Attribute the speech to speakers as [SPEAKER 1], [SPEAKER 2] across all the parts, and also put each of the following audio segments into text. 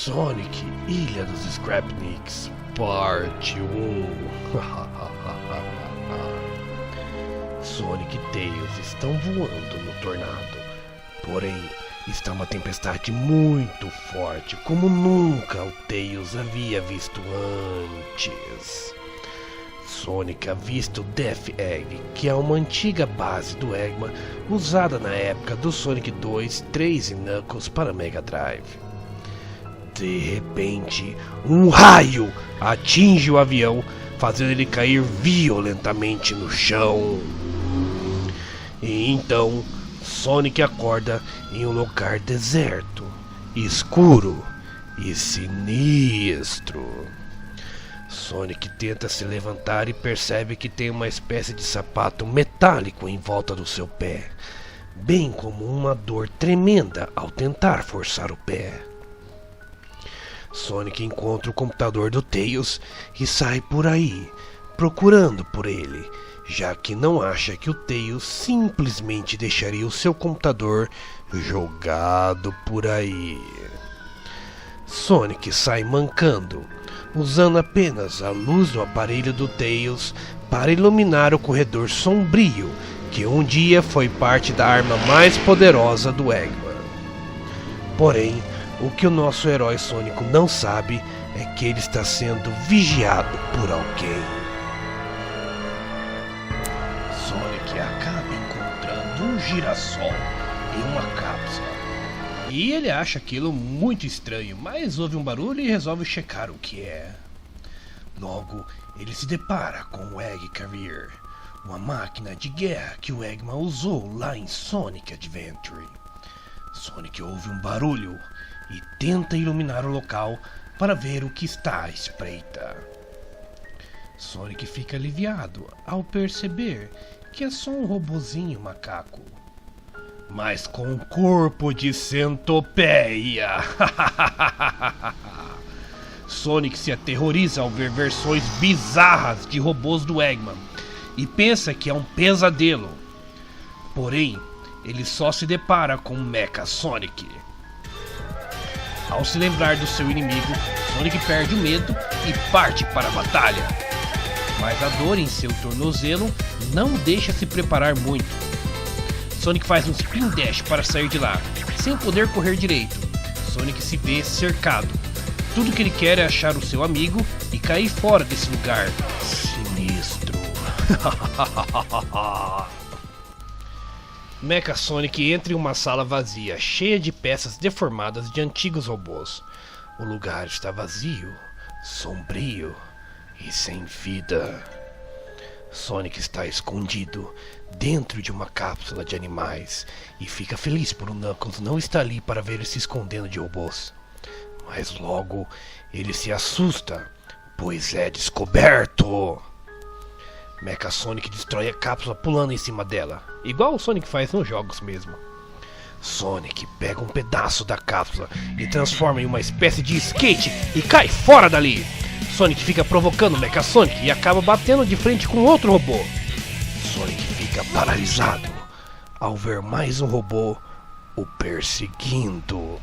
[SPEAKER 1] Sonic, Ilha dos Scrapniks, parte 1. Sonic e Tails estão voando no tornado, porém está uma tempestade muito forte, como nunca o Tails havia visto antes. Sonic avista o Death Egg, que é uma antiga base do Eggman usada na época do Sonic 2, 3 e Knuckles para Mega Drive. De repente, um raio atinge o avião, fazendo ele cair violentamente no chão. E então, Sonic acorda em um lugar deserto, escuro e sinistro. Sonic tenta se levantar e percebe que tem uma espécie de sapato metálico em volta do seu pé, bem como uma dor tremenda ao tentar forçar o pé. Sonic encontra o computador do Tails e sai por aí, procurando por ele, já que não acha que o Tails simplesmente deixaria o seu computador jogado por aí. Sonic sai mancando, usando apenas a luz do aparelho do Tails para iluminar o corredor sombrio que um dia foi parte da arma mais poderosa do Eggman. Porém, o que o nosso herói Sonic não sabe é que ele está sendo vigiado por alguém. Sonic acaba encontrando um girassol em uma cápsula. E ele acha aquilo muito estranho, mas ouve um barulho e resolve checar o que é. Logo, ele se depara com o Egg Carrier, uma máquina de guerra que o Eggman usou lá em Sonic Adventure. Sonic ouve um barulho e tenta iluminar o local para ver o que está à espreita. Sonic fica aliviado ao perceber que é só um robozinho macaco, mas com um corpo de centopeia. Sonic se aterroriza ao ver versões bizarras de robôs do Eggman e pensa que é um pesadelo. Porém, ele só se depara com Mecha Sonic. Ao se lembrar do seu inimigo, Sonic perde o medo e parte para a batalha. Mas a dor em seu tornozelo não deixa se preparar muito. Sonic faz um spin dash para sair de lá, sem poder correr direito. Sonic se vê cercado. Tudo que ele quer é achar o seu amigo e cair fora desse lugar sinistro. Mecha Sonic entra em uma sala vazia, cheia de peças deformadas de antigos robôs. O lugar está vazio, sombrio e sem vida. Sonic está escondido dentro de uma cápsula de animais e fica feliz por o Knuckles não estar ali para ver ele se escondendo de robôs. Mas logo ele se assusta, pois é descoberto. Mecha Sonic destrói a cápsula pulando em cima dela, igual o Sonic faz nos jogos mesmo. Sonic pega um pedaço da cápsula e transforma em uma espécie de skate e cai fora dali. Sonic fica provocando Mecha Sonic e acaba batendo de frente com outro robô. Sonic fica paralisado ao ver mais um robô o perseguindo.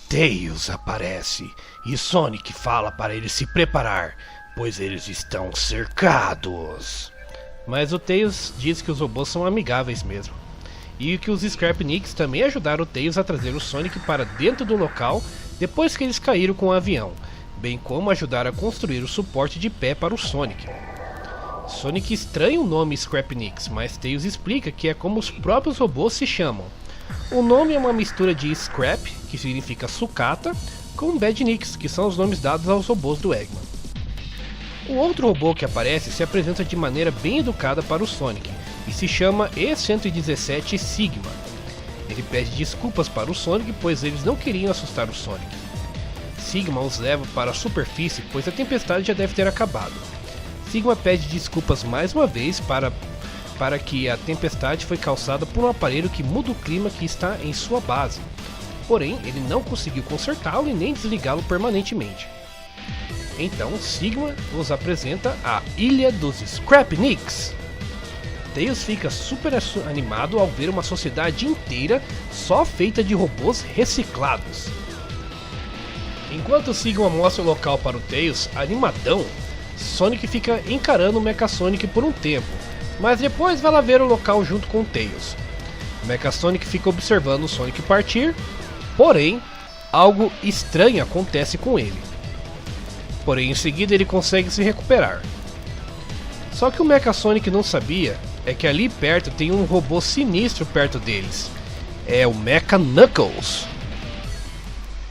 [SPEAKER 1] Tails aparece e Sonic fala para ele se preparar, pois eles estão cercados. Mas o Tails diz que os robôs são amigáveis mesmo, e que os Scrapniks também ajudaram o Tails a trazer o Sonic para dentro do local depois que eles caíram com o avião, bem como ajudar a construir o suporte de pé para o Sonic. Sonic estranha o nome Scrapniks, mas Tails explica que é como os próprios robôs se chamam. O nome é uma mistura de Scrap, que significa sucata, com Badniks, que são os nomes dados aos robôs do Eggman. O outro robô que aparece se apresenta de maneira bem educada para o Sonic e se chama E-117 Sigma. Ele pede desculpas para o Sonic, pois eles não queriam assustar o Sonic. Sigma os leva para a superfície, pois a tempestade já deve ter acabado. Sigma pede desculpas mais uma vez para que a tempestade foi causada por um aparelho que muda o clima que está em sua base. Porém, ele não conseguiu consertá-lo e nem desligá-lo permanentemente. Então, Sigma nos apresenta a Ilha dos Scrapniks. Tails fica super animado ao ver uma sociedade inteira só feita de robôs reciclados. Enquanto o Sigma mostra o local para o Tails, animadão, Sonic fica encarando o Mecha Sonic por um tempo, mas depois vai lá ver o local junto com o Tails. O Mecha Sonic fica observando o Sonic partir, porém, algo estranho acontece com ele. Porém, em seguida ele consegue se recuperar. Só que o Mecha Sonic não sabia é que ali perto tem um robô sinistro perto deles. É o Mecha Knuckles.